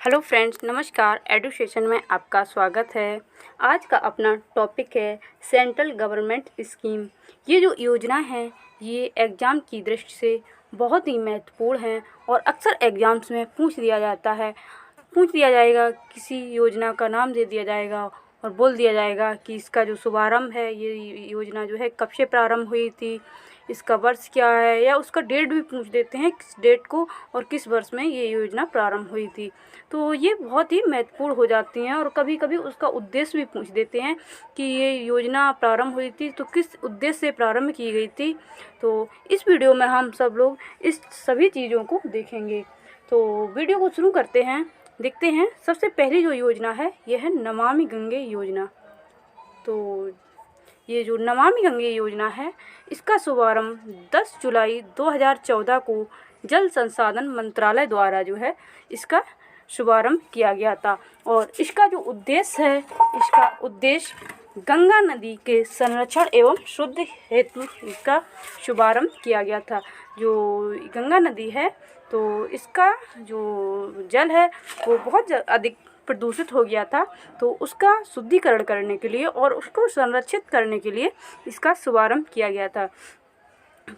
Hello friends, नमस्कार। Education में आपका स्वागत है। आज का अपना टॉपिक है सेंट्रल गवर्नमेंट स्कीम। ये जो योजना है ये एग्ज़ाम की दृष्टि से बहुत ही महत्वपूर्ण है और अक्सर एग्ज़ाम्स में पूछ दिया जाएगा, किसी योजना का नाम दे दिया जाएगा और बोल दिया जाएगा कि इसका जो शुभारंभ है, ये योजना जो है कब से प्रारंभ हुई थी, इसका वर्ष क्या है, या उसका डेट भी पूछ देते हैं, किस डेट को और किस वर्ष में ये योजना प्रारंभ हुई थी। तो ये बहुत ही महत्वपूर्ण हो जाती हैं और कभी कभी उसका उद्देश्य भी पूछ देते हैं कि ये योजना प्रारंभ हुई थी तो किस उद्देश्य से प्रारंभ की गई थी। तो इस वीडियो में हम सब लोग इस सभी चीज़ों को देखेंगे। तो वीडियो को शुरू करते हैं, देखते हैं। सबसे पहली जो योजना है ये है नमामि गंगे योजना। तो ये जो नमामि गंगे योजना है इसका शुभारंभ 10 जुलाई 2014 को जल संसाधन मंत्रालय द्वारा जो है इसका शुभारंभ किया गया था। और इसका जो उद्देश्य है, इसका उद्देश्य गंगा नदी के संरक्षण एवं शुद्ध हेतु इसका शुभारंभ किया गया था। जो गंगा नदी है तो इसका जो जल है वो बहुत अधिक प्रदूषित हो गया था, तो उसका शुद्धिकरण करने के लिए और उसको संरक्षित करने के लिए इसका शुभारंभ किया गया था।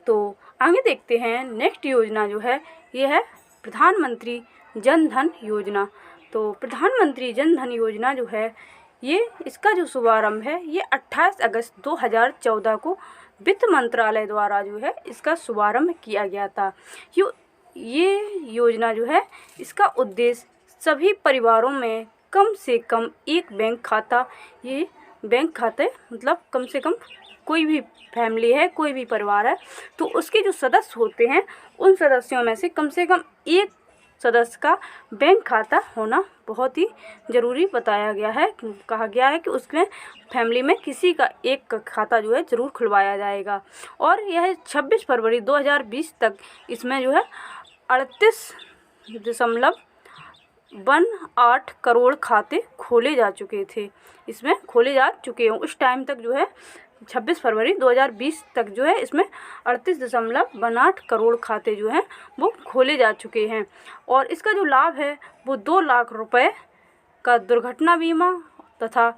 तो आगे देखते हैं। नेक्स्ट योजना जो है ये है प्रधानमंत्री जन धन योजना। तो प्रधानमंत्री जन धन योजना जो है ये इसका जो शुभारंभ है ये 28 अगस्त 2014 को वित्त मंत्रालय द्वारा जो है इसका शुभारंभ किया गया था। ये योजना जो है इसका उद्देश्य सभी परिवारों में कम से कम एक बैंक खाता, ये बैंक खाते मतलब कम से कम कोई भी फैमिली है, कोई भी परिवार है तो उसके जो सदस्य होते हैं उन सदस्यों में से कम एक सदस्य का बैंक खाता होना बहुत ही ज़रूरी बताया गया है। कहा गया है कि उसमें फैमिली में किसी का एक का खाता जो है ज़रूर खुलवाया जाएगा। और यह 26 फरवरी 2020 तक इसमें जो है 38.18 करोड़ खाते खोले जा चुके थे, इसमें खोले जा चुके हैं। उस टाइम तक जो है 26 फरवरी 2020 तक जो है इसमें 38.18 करोड़ खाते जो हैं वो खोले जा चुके हैं। और इसका जो लाभ है वो 2 लाख रुपए का दुर्घटना बीमा तथा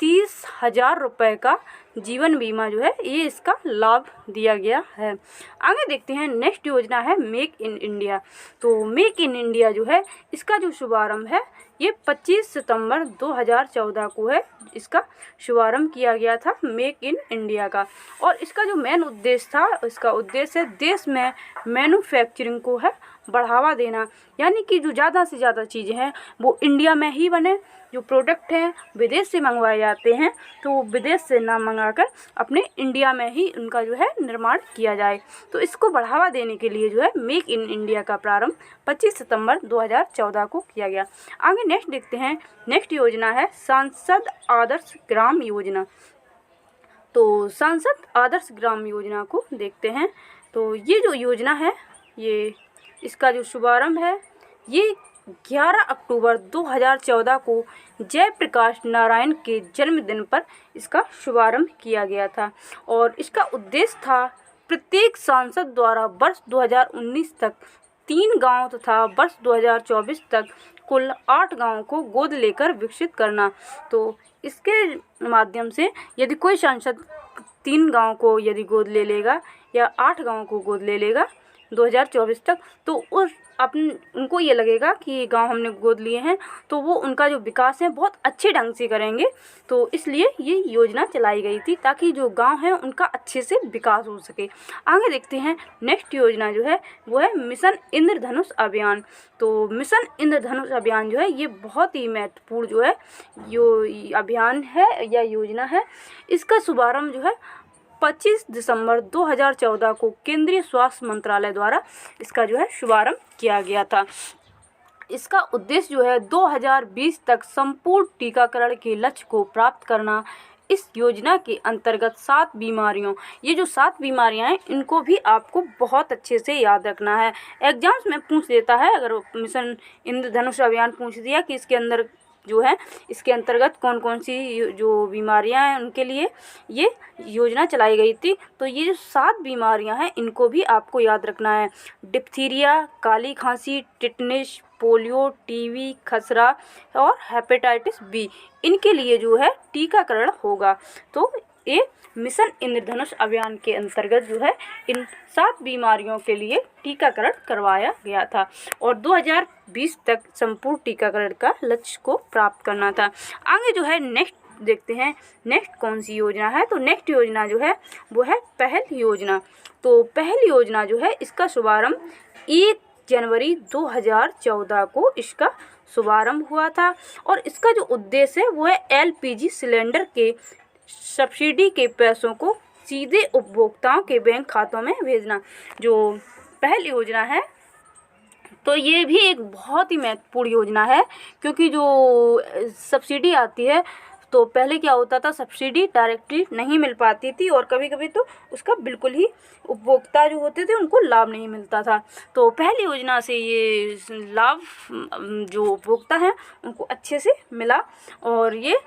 30,000 रुपये का जीवन बीमा जो है ये इसका लाभ दिया गया है। आगे देखते हैं। नेक्स्ट योजना है मेक इन इंडिया। तो मेक इन इंडिया जो है इसका जो शुभारंभ है ये 25 सितंबर 2014 को है इसका शुभारंभ किया गया था मेक इन इंडिया का। और इसका जो मेन उद्देश्य था, इसका उद्देश्य है देश में मैन्युफैक्चरिंग को है बढ़ावा देना, यानी कि जो ज़्यादा से ज़्यादा चीज़ें हैं वो इंडिया में ही बने। जो प्रोडक्ट हैं विदेश से मंगवाए जाते हैं तो वो विदेश से ना मंगाकर अपने इंडिया में ही उनका जो है निर्माण किया जाए। तो इसको बढ़ावा देने के लिए जो है मेक इन इंडिया का प्रारंभ 25 सितंबर 2014 को किया गया। आगे नेक्स्ट देखते हैं। नेक्स्ट योजना है सांसद आदर्श ग्राम योजना। तो सांसद आदर्श ग्राम योजना को देखते हैं। तो ये जो योजना है ये इसका जो शुभारंभ है ये 11 अक्टूबर 2014 को जयप्रकाश नारायण के जन्मदिन पर इसका शुभारंभ किया गया था। और इसका उद्देश्य था प्रत्येक सांसद द्वारा वर्ष 2019 तक 3 गांव तथा वर्ष 2024 तक कुल 8 गांवों को गोद लेकर विकसित करना। तो इसके माध्यम से यदि कोई सांसद 3 गांव को यदि गोद ले लेगा या 8 गांवों को गोद ले लेगा 2024 तक, तो उनको ये लगेगा कि ये गांव हमने गोद लिए हैं तो वो उनका जो विकास है बहुत अच्छे ढंग से करेंगे। तो इसलिए ये योजना चलाई गई थी ताकि जो गांव है उनका अच्छे से विकास हो सके। आगे देखते हैं। नेक्स्ट योजना जो है वो है मिशन इंद्रधनुष अभियान। तो मिशन इंद्रधनुष अभियान जो है ये बहुत ही महत्वपूर्ण जो है यो अभियान है या योजना है। इसका शुभारंभ जो है 25 दिसंबर 2014 को केंद्रीय स्वास्थ्य मंत्रालय द्वारा इसका जो है शुभारंभ किया गया था। इसका उद्देश्य जो है 2020 तक संपूर्ण टीकाकरण के लक्ष्य को प्राप्त करना। इस योजना के अंतर्गत 7 बीमारियों, ये जो 7 बीमारियां हैं इनको भी आपको बहुत अच्छे से याद रखना है। एग्जाम्स में पूछ देता है, अगर मिशन इंद्रधनुष अभियान पूछ दिया कि इसके अंदर जो है इसके अंतर्गत कौन कौन सी जो बीमारियां हैं उनके लिए ये योजना चलाई गई थी। तो ये जो 7 बीमारियां हैं इनको भी आपको याद रखना है। डिप्थीरिया, काली खांसी, टिटनेस, पोलियो, टीबी, खसरा और हेपेटाइटिस बी, इनके लिए जो है टीकाकरण होगा। तो ये मिशन इंद्रधनुष अभियान के अंतर्गत जो है इन 7 बीमारियों के लिए टीकाकरण करवाया गया था और 2020 तक संपूर्ण टीकाकरण का लक्ष्य को प्राप्त करना था। आगे जो है नेक्स्ट देखते हैं, नेक्स्ट कौन सी योजना है। तो नेक्स्ट योजना जो है वो है पहल योजना। तो पहल योजना जो है इसका शुभारंभ 1 जनवरी 2014 को इसका शुभारंभ हुआ था और इसका जो उद्देश्य है वो है LPG सिलेंडर के सब्सिडी के पैसों को सीधे उपभोक्ताओं के बैंक खातों में भेजना। जो पहल योजना है तो ये भी एक बहुत ही महत्वपूर्ण योजना है, क्योंकि जो सब्सिडी आती है तो पहले क्या होता था, सब्सिडी डायरेक्टली नहीं मिल पाती थी और कभी कभी तो उसका बिल्कुल ही उपभोक्ता जो होते थे उनको लाभ नहीं मिलता था। तो पहली योजना से ये लाभ जो उपभोक्ता हैं उनको अच्छे से मिला और ये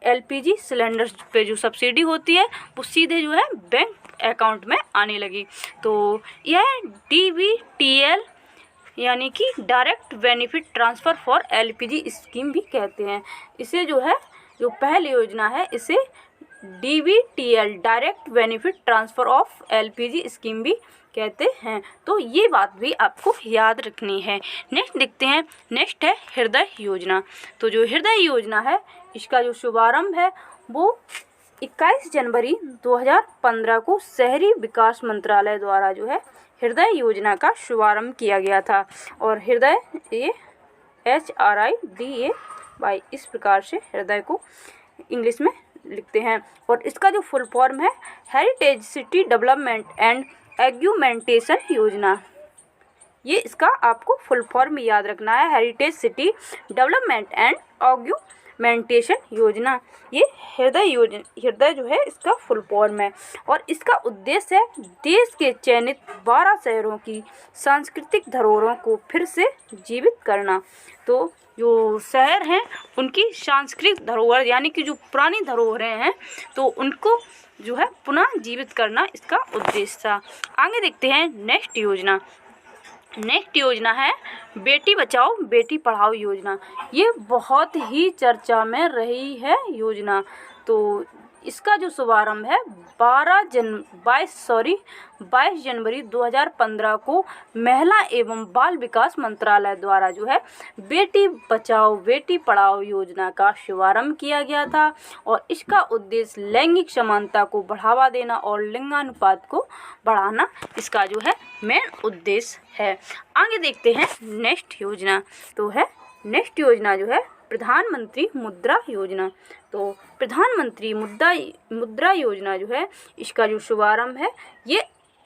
LPG सिलेंडर पे जो सब्सिडी होती है वो सीधे जो है बैंक अकाउंट में आने लगी। तो यह DBTL यानी कि direct benefit transfer for LPG scheme भी कहते हैं। इसे जो है जो पहली योजना है इसे DBTL direct benefit transfer of LPG scheme भी कहते हैं। तो ये बात भी आपको याद रखनी है। नेक्स्ट देखते हैं, नेक्स्ट है हृदय योजना। तो जो हृदय योजना है इसका जो शुभारंभ है वो 21 जनवरी 2015 को शहरी विकास मंत्रालय द्वारा जो है हृदय योजना का शुभारंभ किया गया था और हृदय ये HRIDAY इस प्रकार से हृदय को इंग्लिश में लिखते हैं और इसका जो फुल फॉर्म है हेरिटेज सिटी डेवलपमेंट एंड एग्यूमेंटेशन योजना। ये इसका आपको फुल फॉर्म याद रखना है, हेरिटेज सिटी डेवलपमेंट एंड एग्यूमेंटेशन योजना। ये हृदय जो है इसका फुल फॉर्म है और इसका उद्देश्य है देश के चयनित 12 शहरों की सांस्कृतिक धरोहरों को फिर से जीवित करना। तो जो शहर हैं उनकी सांस्कृतिक धरोहर यानी कि जो पुरानी धरोहरें हैं तो उनको जो है पुनः जीवित करना इसका उद्देश्य था। आगे देखते हैं नेक्स्ट योजना। नेक्स्ट योजना है बेटी बचाओ बेटी पढ़ाओ योजना। ये बहुत ही चर्चा में रही है योजना। तो इसका जो शुभारंभ है 22 जनवरी 2015 को महिला एवं बाल विकास मंत्रालय द्वारा जो है बेटी बचाओ बेटी पढ़ाओ योजना का शुभारंभ किया गया था और इसका उद्देश्य लैंगिक समानता को बढ़ावा देना और लिंगानुपात को बढ़ाना इसका जो है मेन उद्देश्य है। आगे देखते हैं नेक्स्ट योजना। तो है नेक्स्ट योजना जो है प्रधानमंत्री मुद्रा योजना। तो प्रधानमंत्री मुद्रा योजना जो है इसका जो शुभारंभ है ये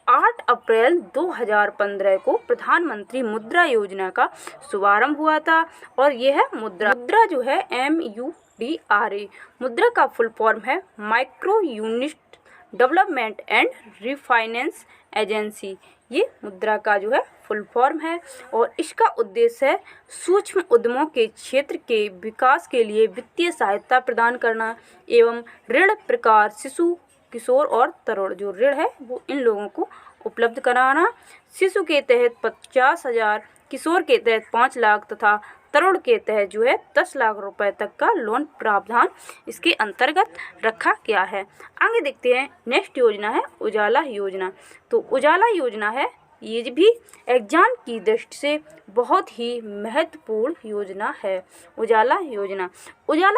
8 अप्रैल 2015 को प्रधानमंत्री मुद्रा योजना का शुभारंभ हुआ था और यह है मुद्रा जो है MUDRA। मुद्रा का फुल फॉर्म है micro unit development and refinance agency. ये मुद्रा का जो है फुल फॉर्म है और इसका उद्देश्य है सूक्ष्म उद्यमों के क्षेत्र के विकास के लिए वित्तीय सहायता प्रदान करना एवं ऋण प्रकार शिशु किशोर और तरुण जो ऋण है वो इन लोगों को उपलब्ध कराना। शिशु के तहत 50,000, किशोर के तहत 5 लाख तथा तरुण के तहत जो है 10 लाख रुपए तक का लोन प्रावधान इसके अंतर्गत रखा गया है। आगे देखते हैं नेक्स्ट योजना है उजाला योजना। तो उजाला योजना है ये भी एग्जाम की दृष्टि से बहुत ही महत्वपूर्ण योजना है। उजाला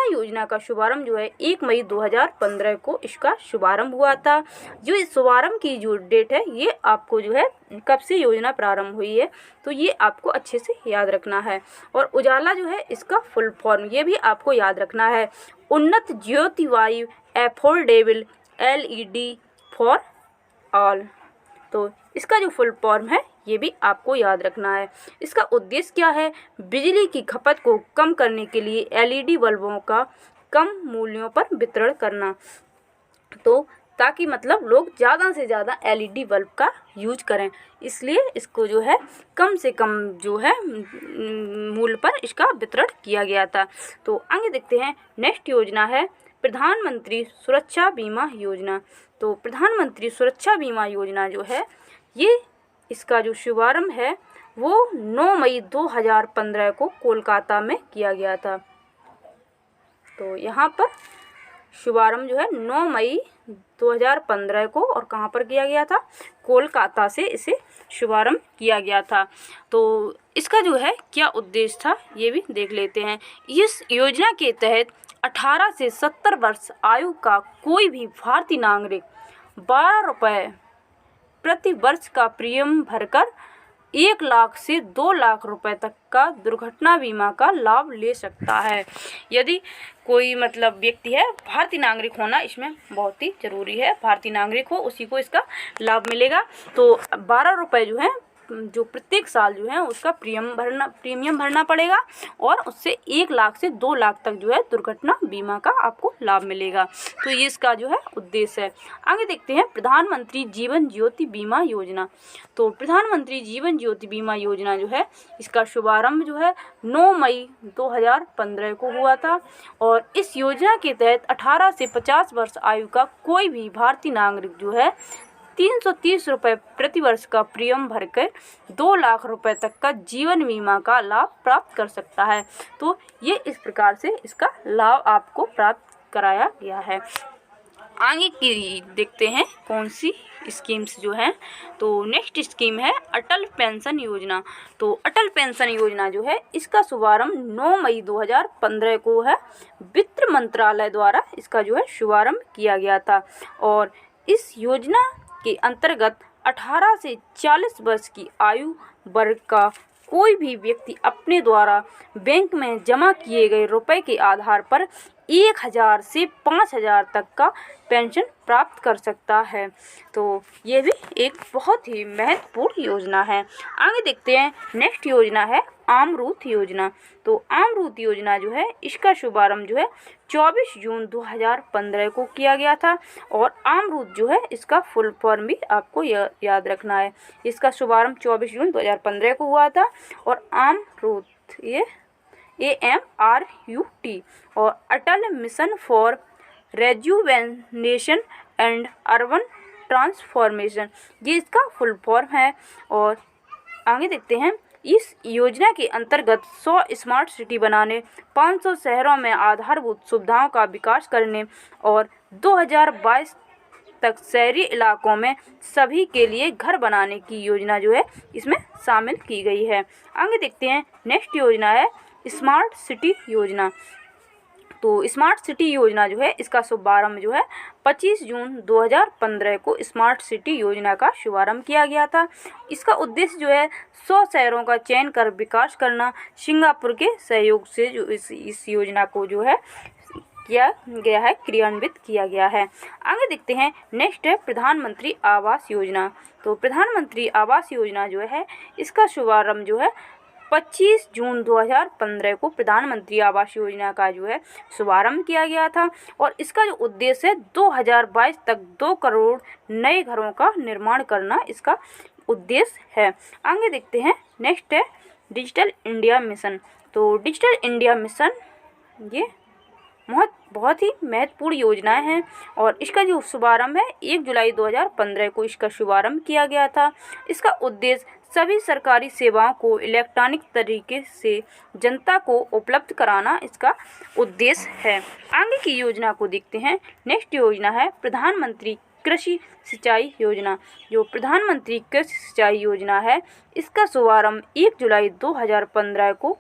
योजना का शुभारंभ जो है 1 मई 2015 को इसका शुभारंभ हुआ था। जो इस शुभारंभ की जो डेट है ये आपको जो है कब से योजना प्रारंभ हुई है तो ये आपको अच्छे से याद रखना है। और उजाला जो है इसका फुल फॉर्म ये भी आपको याद रखना है उन्नत ज्योति वायु एफोर्डेबल LED फॉर ऑल। तो इसका जो फुल फॉर्म है ये भी आपको याद रखना है। इसका उद्देश्य क्या है, बिजली की खपत को कम करने के लिए LED बल्बों का कम मूल्यों पर वितरण करना। तो ताकि मतलब लोग ज़्यादा से ज़्यादा LED बल्ब का यूज करें, इसलिए इसको जो है कम से कम जो है मूल्य पर इसका वितरण किया गया था। तो आगे देखते हैं नेक्स्ट योजना है प्रधानमंत्री सुरक्षा बीमा योजना। तो प्रधानमंत्री सुरक्षा बीमा योजना जो है ये इसका जो शुभारंभ है वो 9 मई 2015 को कोलकाता में किया गया था। तो यहाँ पर शुभारंभ जो है 9 मई 2015 को और कहाँ पर किया गया था, कोलकाता से इसे शुभारंभ किया गया था। तो इसका जो है क्या उद्देश्य था ये भी देख लेते हैं। इस योजना के तहत 18 से 70 वर्ष आयु का कोई भी भारतीय नागरिक 12 रुपये प्रति वर्ष का प्रीमियम भरकर 1 लाख से 2 लाख रुपए तक का दुर्घटना बीमा का लाभ ले सकता है। यदि कोई मतलब व्यक्ति है, भारतीय नागरिक होना इसमें बहुत ही ज़रूरी है, भारतीय नागरिक हो उसी को इसका लाभ मिलेगा। तो 12 रुपये जो है जो प्रत्येक साल जो है उसका प्रीमियम भरना पड़ेगा और उससे 1 लाख से 2 लाख तक जो है दुर्घटना बीमा का आपको लाभ मिलेगा। तो ये इसका जो है उद्देश्य है। आगे देखते हैं प्रधानमंत्री जीवन ज्योति बीमा योजना। तो प्रधानमंत्री जीवन ज्योति बीमा योजना जो है इसका शुभारंभ जो है 9 मई 2015 को हुआ था और इस योजना के तहत 18 से 50 वर्ष आयु का कोई भी भारतीय नागरिक जो है 330 रुपये प्रति वर्ष का प्रीमियम भरकर 2 लाख रुपए तक का जीवन बीमा का लाभ प्राप्त कर सकता है। तो ये इस प्रकार से इसका लाभ आपको प्राप्त कराया गया है। आगे की देखते हैं कौन सी स्कीम्स जो है। तो नेक्स्ट स्कीम है अटल पेंशन योजना। तो अटल पेंशन योजना जो है इसका शुभारंभ 9 मई 2015 को है वित्त मंत्रालय द्वारा इसका जो है शुभारंभ किया गया था और इस योजना के अंतर्गत 18 से 40 वर्ष की आयु वर्ग का कोई भी व्यक्ति अपने द्वारा बैंक में जमा किए गए रुपए के आधार पर 1000 से 5000 तक का पेंशन प्राप्त कर सकता है। तो ये भी एक बहुत ही महत्वपूर्ण योजना है। आगे देखते हैं नेक्स्ट योजना है अमृत योजना। तो अमृत योजना जो है इसका शुभारंभ जो है 24 जून 2015 को किया गया था और अमृत जो है इसका फुल फॉर्म भी आपको याद रखना है। इसका शुभारंभ 24 जून 2015 को हुआ था और अमृत ये AMRUT और Atal mission for rejuvenation and urban transformation ये इसका फुल फॉर्म है। और आगे देखते हैं इस योजना के अंतर्गत 100 स्मार्ट सिटी बनाने, 500 शहरों में आधारभूत सुविधाओं का विकास करने और 2022 तक शहरी इलाकों में सभी के लिए घर बनाने की योजना जो है इसमें शामिल की गई है। आगे देखते हैं नेक्स्ट योजना है स्मार्ट सिटी योजना। तो स्मार्ट सिटी योजना जो है इसका शुभारंभ जो है 25 जून 2015 को स्मार्ट सिटी योजना का शुभारंभ किया गया था। इसका उद्देश्य जो है 100 शहरों का चयन कर विकास करना। सिंगापुर के सहयोग से जो इस योजना को जो है किया गया है, क्रियान्वित किया गया है। आगे देखते हैं नेक्स्ट है प्रधानमंत्री आवास योजना। तो प्रधानमंत्री आवास योजना जो है इसका शुभारंभ जो है 25 जून 2015 को प्रधानमंत्री आवास योजना का जो है शुभारंभ किया गया था और इसका जो उद्देश्य है 2022 तक 2 करोड़ नए घरों का निर्माण करना इसका उद्देश्य है। आगे देखते हैं नेक्स्ट है डिजिटल इंडिया मिशन। तो डिजिटल इंडिया मिशन ये बहुत ही महत्वपूर्ण योजनाएं हैं और इसका जो शुभारंभ है 1 जुलाई 2015 को इसका शुभारंभ किया गया था। इसका उद्देश्य सभी सरकारी सेवाओं को इलेक्ट्रॉनिक तरीके से जनता को उपलब्ध कराना इसका उद्देश्य है। आगे की योजना को देखते हैं। नेक्स्ट योजना है प्रधानमंत्री कृषि सिंचाई योजना। जो प्रधानमंत्री कृषि सिंचाई योजना है इसका शुभारंभ 1 जुलाई 2015 को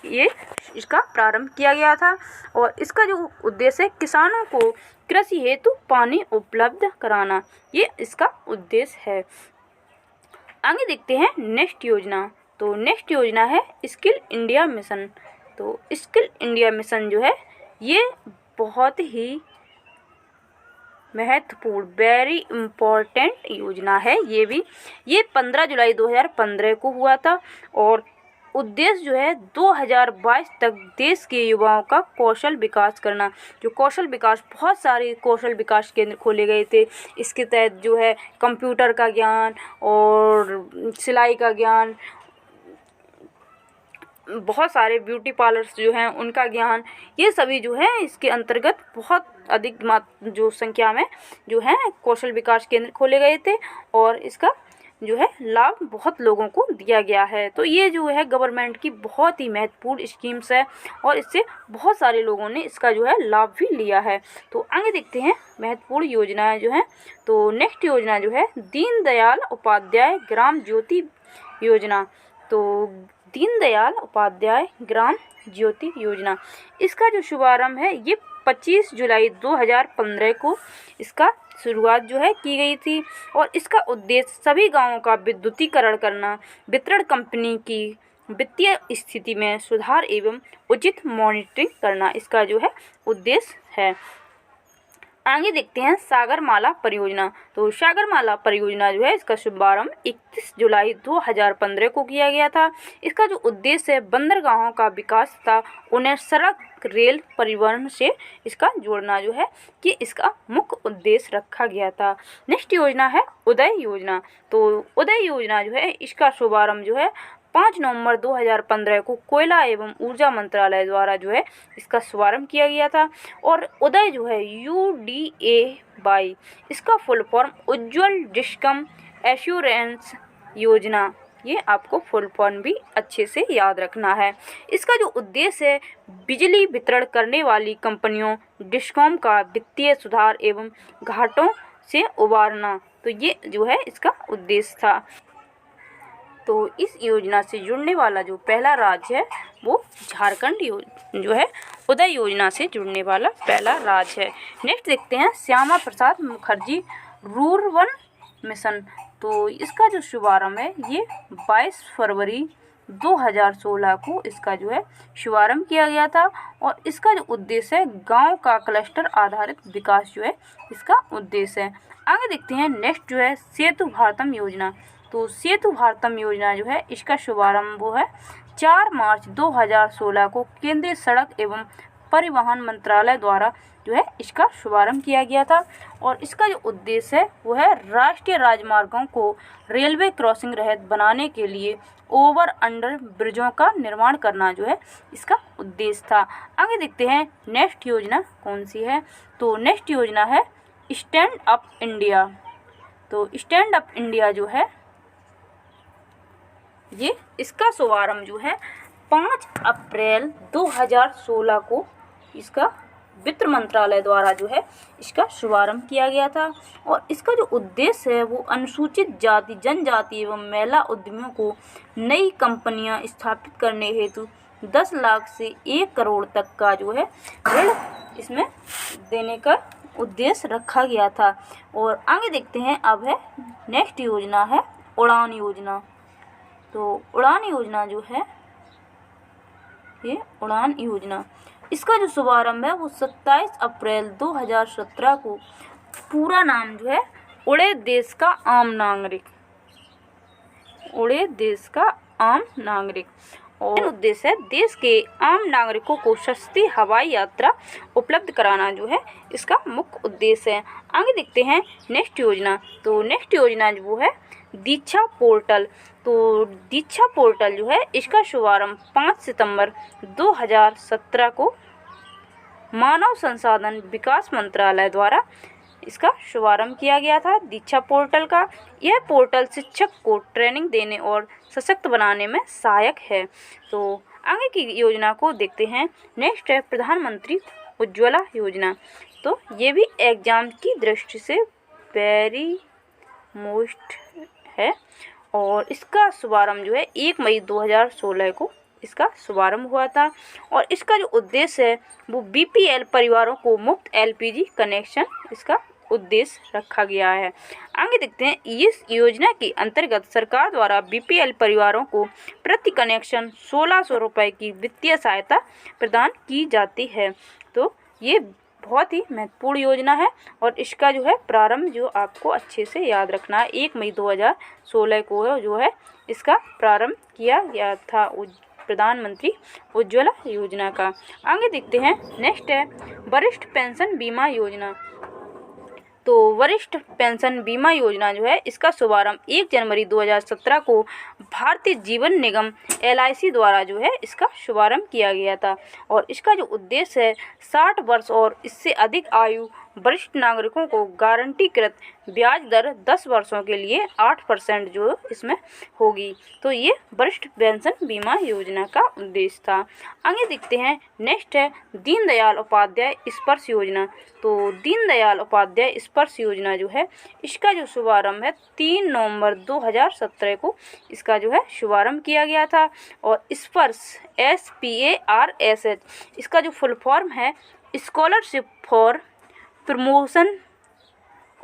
ये इसका प्रारंभ किया गया था और इसका जो उद्देश्य है किसानों को कृषि हेतु पानी उपलब्ध कराना, ये इसका उद्देश्य है। आगे देखते हैं नेक्स्ट योजना। तो नेक्स्ट योजना है स्किल इंडिया मिशन। तो स्किल इंडिया मिशन जो है ये बहुत ही महत्वपूर्ण वेरी इम्पोर्टेंट योजना है। ये 15 जुलाई 2015 को हुआ था और उद्देश्य जो है 2022 तक देश के युवाओं का कौशल विकास करना। जो कौशल विकास, बहुत सारे कौशल विकास केंद्र खोले गए थे। इसके तहत जो है कंप्यूटर का ज्ञान और सिलाई का ज्ञान, बहुत सारे ब्यूटी पार्लर्स जो हैं उनका ज्ञान, ये सभी जो है इसके अंतर्गत बहुत अधिक जो संख्या में जो है कौशल विकास केंद्र खोले गए थे और इसका जो है लाभ बहुत लोगों को दिया गया है। तो ये जो है गवर्नमेंट की बहुत ही महत्वपूर्ण स्कीम्स है और इससे बहुत सारे लोगों ने इसका जो है लाभ भी लिया है। तो आगे देखते हैं महत्वपूर्ण योजनाएं जो हैं। तो नेक्स्ट योजना जो है दीनदयाल उपाध्याय ग्राम ज्योति योजना। तो दीनदयाल उपाध्याय ग्राम ज्योति योजना, इसका जो शुभारंभ है ये 25 जुलाई 2015 को इसका शुरुआत जो है की गई थी और इसका उद्देश्य सभी गांवों का विद्युतीकरण करना, वितरण कंपनी की वित्तीय स्थिति में सुधार एवं उचित मॉनिटरिंग करना इसका जो है उद्देश्य है। आगे देखते हैं सागरमाला परियोजना। तो सागरमाला परियोजना जो है इसका शुभारंभ 31 जुलाई 2015 को किया गया था। इसका जो उद्देश्य है बंदरगाहों का विकास तथा उन्हें सड़क रेल परिवहन से इसका जोड़ना जो है कि इसका मुख्य उद्देश्य रखा गया था। नेक्स्ट योजना है उदय योजना। तो उदय योजना जो है इसका शुभारंभ जो है 5 नवंबर 2015 को कोयला एवं ऊर्जा मंत्रालय द्वारा जो है इसका शुभारंभ किया गया था। और उदय जो है UDAY इसका फुल फॉर्म उज्ज्वल डिस्कम एश्योरेंस योजना, ये आपको फुल फॉर्म भी अच्छे से याद रखना है। इसका जो उद्देश्य है बिजली वितरण करने वाली कंपनियों डिस्कॉम का वित्तीय सुधार एवं घाटों से उबारना, तो ये जो है इसका उद्देश्य था। तो इस योजना से जुड़ने वाला जो पहला राज्य है वो झारखंड जो है उदय योजना से जुड़ने वाला पहला राज्य है। नेक्स्ट देखते हैं श्यामा प्रसाद मुखर्जी रूरबन मिशन। तो इसका जो शुभारंभ है ये 22 फरवरी 2016 को इसका जो है शुभारंभ किया गया था और इसका जो उद्देश्य है गांव का क्लस्टर आधारित विकास जो है इसका उद्देश्य है। आगे देखते हैं नेक्स्ट जो है सेतु भारतम योजना। तो सेतु भारतम योजना जो है इसका शुभारंभ वो है 4 मार्च 2016 को केंद्रीय सड़क एवं परिवहन मंत्रालय द्वारा जो है इसका शुभारंभ किया गया था और इसका जो उद्देश्य है वो है राष्ट्रीय राजमार्गों को रेलवे क्रॉसिंग रहित बनाने के लिए ओवर अंडर ब्रिजों का निर्माण करना जो है इसका उद्देश्य था। आगे देखते हैं नेक्स्ट योजना कौन सी है। तो नेक्स्ट योजना है स्टैंड अप इंडिया। तो स्टैंड अप इंडिया जो है ये इसका शुभारंभ जो है 5 अप्रैल 2016 को इसका वित्त मंत्रालय द्वारा जो है इसका शुभारंभ किया गया था और इसका जो उद्देश्य है वो अनुसूचित जाति जनजाति एवं महिला उद्यमियों को नई कंपनियां स्थापित करने हेतु 10 लाख से 1 करोड़ तक का जो है ऋण इसमें देने का उद्देश्य रखा गया था। और आगे देखते हैं अब है नेक्स्ट योजना है उड़ान योजना। तो उड़ान योजना जो है ये उड़ान योजना इसका जो शुभारंभ है वो 27 अप्रैल 2017 को पूरा नाम जो है उड़े देश का आम नागरिक, उड़े देश का आम नागरिक और उद्देश्य है देश के आम नागरिकों को सस्ती हवाई यात्रा उपलब्ध कराना जो है इसका मुख्य उद्देश्य है। आगे देखते हैं नेक्स्ट योजना। तो नेक्स्ट योजना जो है दीक्षा पोर्टल। तो दीक्षा पोर्टल जो है इसका शुभारंभ 5 सितंबर 2017 को मानव संसाधन विकास मंत्रालय द्वारा इसका शुभारंभ किया गया था दीक्षा पोर्टल का। यह पोर्टल शिक्षक को ट्रेनिंग देने और सशक्त बनाने में सहायक है। तो आगे की योजना को देखते हैं। नेक्स्ट है प्रधानमंत्री उज्ज्वला योजना। तो ये भी एग्जाम की दृष्टि से वेरी मोस्ट है और इसका शुभारंभ जो है 1 मई 2016 को इसका शुभारंभ हुआ था और इसका जो उद्देश्य है वो BPL परिवारों को मुफ्त LPG कनेक्शन इसका उद्देश्य रखा गया है। आगे देखते हैं इस योजना के अंतर्गत सरकार द्वारा BPL परिवारों को प्रति कनेक्शन 1600 रुपये की वित्तीय सहायता प्रदान की जाती है। तो ये बहुत ही महत्वपूर्ण योजना है और इसका जो है प्रारंभ जो आपको अच्छे से याद रखना है 1 मई 2016 को जो है इसका प्रारंभ किया गया था प्रधानमंत्री उज्ज्वला योजना का। आगे देखते हैं नेक्स्ट है वरिष्ठ पेंशन बीमा योजना। तो वरिष्ठ पेंशन बीमा योजना जो है इसका शुभारंभ 1 जनवरी 2017 को भारतीय जीवन निगम LIC द्वारा जो है इसका शुभारंभ किया गया था और इसका जो उद्देश्य है 60 वर्ष और इससे अधिक आयु वरिष्ठ नागरिकों को गारंटीकृत ब्याज दर 10 वर्षों के लिए 8% जो इसमें होगी। तो ये वरिष्ठ पेंशन बीमा योजना का उद्देश्य था। आगे देखते हैं, नेक्स्ट है दीनदयाल उपाध्याय स्पर्श योजना। तो दीनदयाल उपाध्याय स्पर्श योजना जो है, इसका जो शुभारंभ है 3 नवंबर 2017 को इसका जो है शुभारंभ किया गया था। और स्पर्श SPARSH इसका जो फुल फॉर्म है scholarship for promotion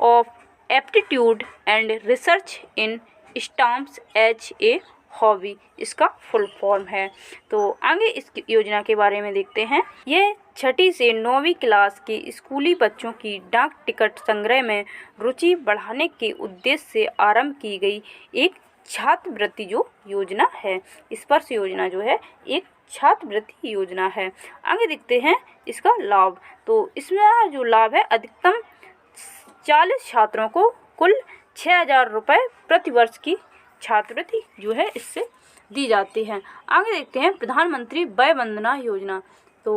of aptitude and research in stamps as a hobby, इसका फुल फॉर्म है। तो आगे इस योजना के बारे में देखते हैं। ये 6ठी से 9वीं क्लास के स्कूली बच्चों की डाक टिकट संग्रह में रुचि बढ़ाने के उद्देश्य से आरंभ की गई एक छात्रवृत्ति जो योजना है। स्पर्श योजना जो है एक छात्रवृत्ति योजना है। आगे देखते हैं इसका लाभ। तो इसमें जो लाभ है, अधिकतम 40 छात्रों को कुल 6,000 रुपये प्रति वर्ष की छात्रवृत्ति जो है इससे दी जाती है। आगे देखते हैं प्रधानमंत्री वय वंदना योजना। तो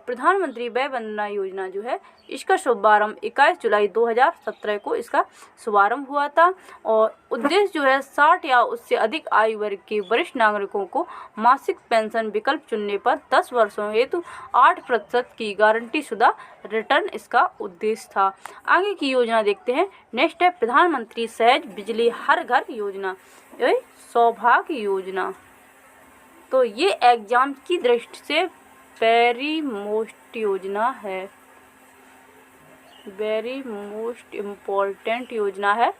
प्रधानमंत्री वय वंदना योजना जो है, इसका शुभारंभ 21 जुलाई 2017 को इसका शुभारंभ हुआ था। और उद्देश्य जो है 60 या उससे अधिक आयु वर्ग के वरिष्ठ नागरिकों को मासिक पेंशन विकल्प चुनने पर 10 वर्षों हेतु 8% की गारंटी शुदा रिटर्न इसका उद्देश्य था। आगे की योजना देखते हैं। नेक्स्ट है प्रधानमंत्री सहज बिजली हर घर योजना, ये सौभाग्य योजना। तो ये एग्जाम की दृष्टि से वेरी मोस्ट योजना है, वेरी मोस्ट इम्पोर्टेंट योजना है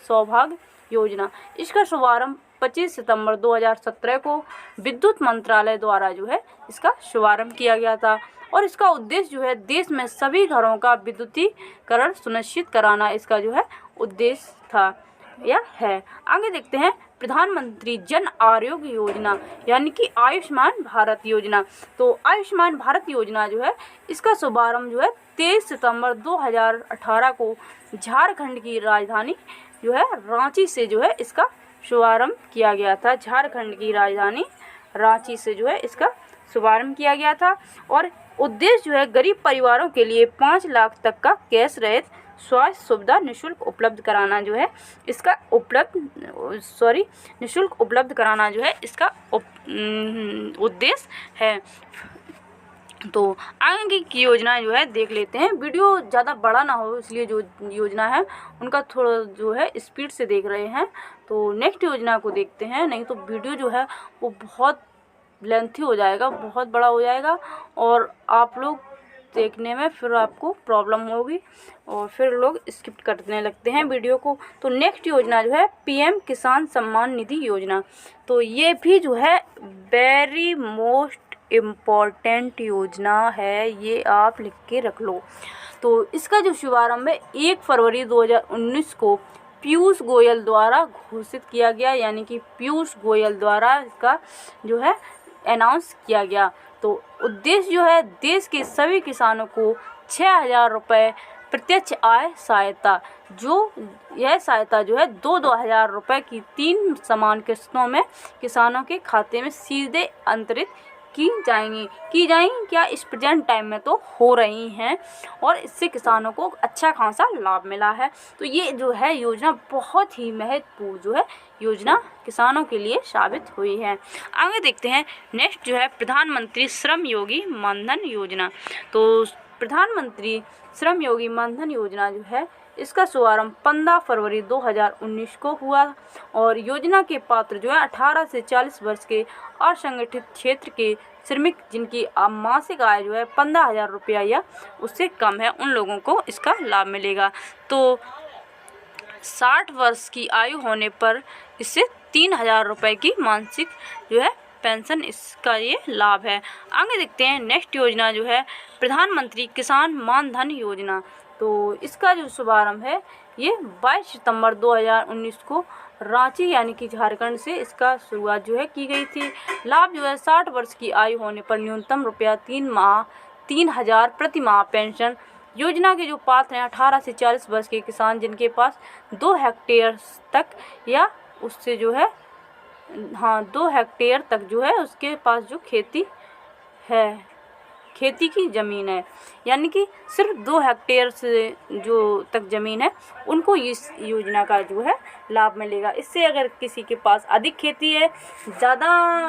सौभाग्य योजना। इसका शुभारंभ 25 सितंबर 2017 को विद्युत मंत्रालय द्वारा जो है इसका शुभारंभ किया गया था। और इसका उद्देश्य जो है देश में सभी घरों का विद्युतीकरण सुनिश्चित कराना इसका जो है उद्देश्य था या है। आगे देखते हैं प्रधानमंत्री जन आरोग्य योजना, यानी कि आयुष्मान भारत योजना। तो आयुष्मान भारत योजना जो है इसका शुभारंभ जो है 23 सितंबर 2018 को झारखंड की राजधानी जो है रांची से जो है इसका शुभारंभ किया गया था। झारखंड की राजधानी रांची से जो है इसका शुभारंभ किया गया था। और उद्देश्य जो है गरीब परिवारों के लिए 5 लाख तक का कैश रहित स्वास्थ्य सुविधा निःशुल्क उपलब्ध कराना जो है इसका निःशुल्क उपलब्ध कराना जो है इसका उद्देश्य है। तो आगे की योजना जो है देख लेते हैं। वीडियो ज़्यादा बड़ा ना हो इसलिए जो योजना है उनका थोड़ा जो है स्पीड से देख रहे हैं। तो नेक्स्ट योजना को देखते हैं, नहीं तो वीडियो जो है वो बहुत लेंथी हो जाएगा, बहुत बड़ा हो जाएगा और आप लोग देखने में फिर आपको प्रॉब्लम होगी और फिर लोग स्किप करने लगते हैं वीडियो को। तो नेक्स्ट योजना जो है PM किसान सम्मान निधि योजना। तो ये भी जो है वेरी मोस्ट इम्पॉर्टेंट योजना है, ये आप लिख के रख लो। तो इसका जो शुभारंभ है 1 फरवरी 2019 को पीयूष गोयल द्वारा घोषित किया गया, यानी कि पीयूष गोयल द्वारा इसका जो है अनाउंस किया गया। तो उद्देश्य जो है देश के सभी किसानों को 6,000 रुपये प्रत्यक्ष आय सहायता, जो यह सहायता जो है 2-2 हज़ार रुपये की 3 समान किस्तों में किसानों के खाते में सीधे अंतरित की जाएंगी क्या इस प्रेजेंट टाइम में तो हो रही हैं और इससे किसानों को अच्छा खासा लाभ मिला है। तो ये जो है योजना बहुत ही महत्वपूर्ण जो है योजना किसानों के लिए साबित हुई है। आगे देखते हैं नेक्स्ट जो है प्रधानमंत्री श्रम योगी मानधन योजना। तो प्रधानमंत्री श्रम योगी मानधन योजना जो है इसका शुभारंभ 15 फरवरी 2019 को हुआ और योजना के पात्र जो है 18 से 40 वर्ष के असंगठित क्षेत्र के श्रमिक जिनकी मासिक आय जो है 15,000 रुपया या उससे कम है, उन लोगों को इसका लाभ मिलेगा। तो 60 वर्ष की आयु होने पर इससे 3,000 रुपये की मासिक जो है पेंशन इसका ये लाभ है। आगे देखते हैं नेक्स्ट योजना जो है प्रधानमंत्री किसान मान धन योजना। तो इसका जो शुभारंभ है ये 22 सितंबर 2019 को रांची यानी कि झारखंड से इसका शुरुआत जो है की गई थी। लाभ जो है 60 वर्ष की आयु होने पर न्यूनतम रुपया 3,000 प्रति माह पेंशन। योजना के जो पात्र हैं 18 से 40 वर्ष के किसान जिनके पास 2 हेक्टेयर तक या उससे जो है 2 हेक्टेयर तक जो है उसके पास जो खेती है खेती की ज़मीन है, यानी कि सिर्फ 2 हेक्टेयर से जो तक ज़मीन है उनको इस योजना का जो है लाभ मिलेगा। इससे अगर किसी के पास अधिक खेती है, ज़्यादा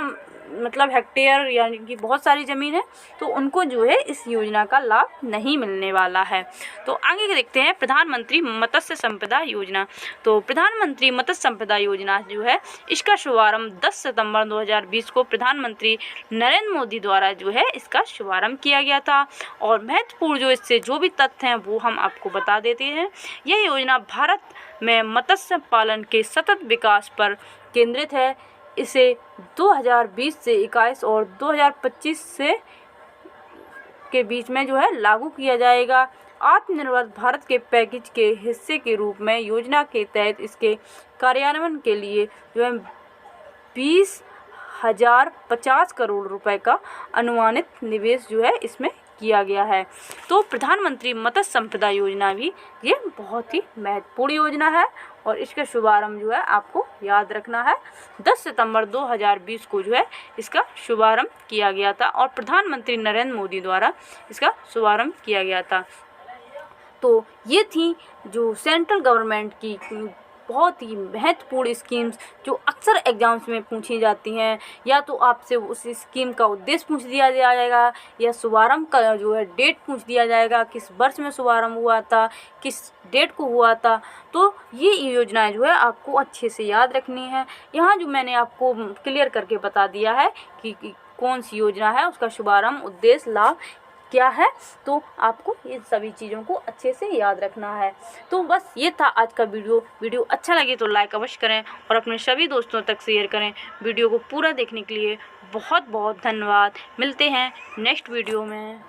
मतलब हेक्टेयर यानी कि बहुत सारी ज़मीन है, तो उनको जो है इस योजना का लाभ नहीं मिलने वाला है। तो आगे देखते हैं प्रधानमंत्री मत्स्य संपदा योजना। तो प्रधानमंत्री मत्स्य संपदा योजना जो है इसका शुभारंभ 10 सितंबर 2020 को प्रधानमंत्री नरेंद्र मोदी द्वारा जो है इसका शुभारंभ किया गया था। और महत्वपूर्ण जो इससे जो भी तथ्य हैं वो हम आपको बता देते हैं। यह योजना भारत में मत्स्य पालन के सतत विकास पर केंद्रित है। इसे 2020 से 21 और 2025 से के बीच में जो है लागू किया जाएगा। आत्मनिर्भर भारत के पैकेज के हिस्से के रूप में योजना के तहत इसके कार्यान्वयन के लिए जो है 20,050 करोड़ रुपए का अनुमानित निवेश जो है इसमें किया गया है। तो प्रधानमंत्री मत्स्य संपदा योजना भी ये बहुत ही महत्वपूर्ण योजना है और इसका शुभारंभ जो है आपको याद रखना है 10 सितंबर 2020 को जो है इसका शुभारंभ किया गया था और प्रधानमंत्री नरेंद्र मोदी द्वारा इसका शुभारंभ किया गया था। तो ये थी जो सेंट्रल गवर्नमेंट की बहुत ही महत्वपूर्ण स्कीम्स जो अक्सर एग्जाम्स में पूछी जाती हैं। या तो आपसे उस स्कीम का उद्देश्य पूछ दिया जाएगा या शुभारंभ का जो है डेट पूछ दिया जाएगा, किस वर्ष में शुभारंभ हुआ था, किस डेट को हुआ था। तो ये योजनाएं जो है आपको अच्छे से याद रखनी है। यहाँ जो मैंने आपको क्लियर करके बता दिया है कि कौन सी योजना है, उसका शुभारंभ, उद्देश्य, लाभ क्या है, तो आपको ये सभी चीज़ों को अच्छे से याद रखना है। तो बस ये था आज का वीडियो अच्छा लगे तो लाइक अवश्य करें और अपने सभी दोस्तों तक शेयर करें। वीडियो को पूरा देखने के लिए बहुत बहुत धन्यवाद। मिलते हैं नेक्स्ट वीडियो में।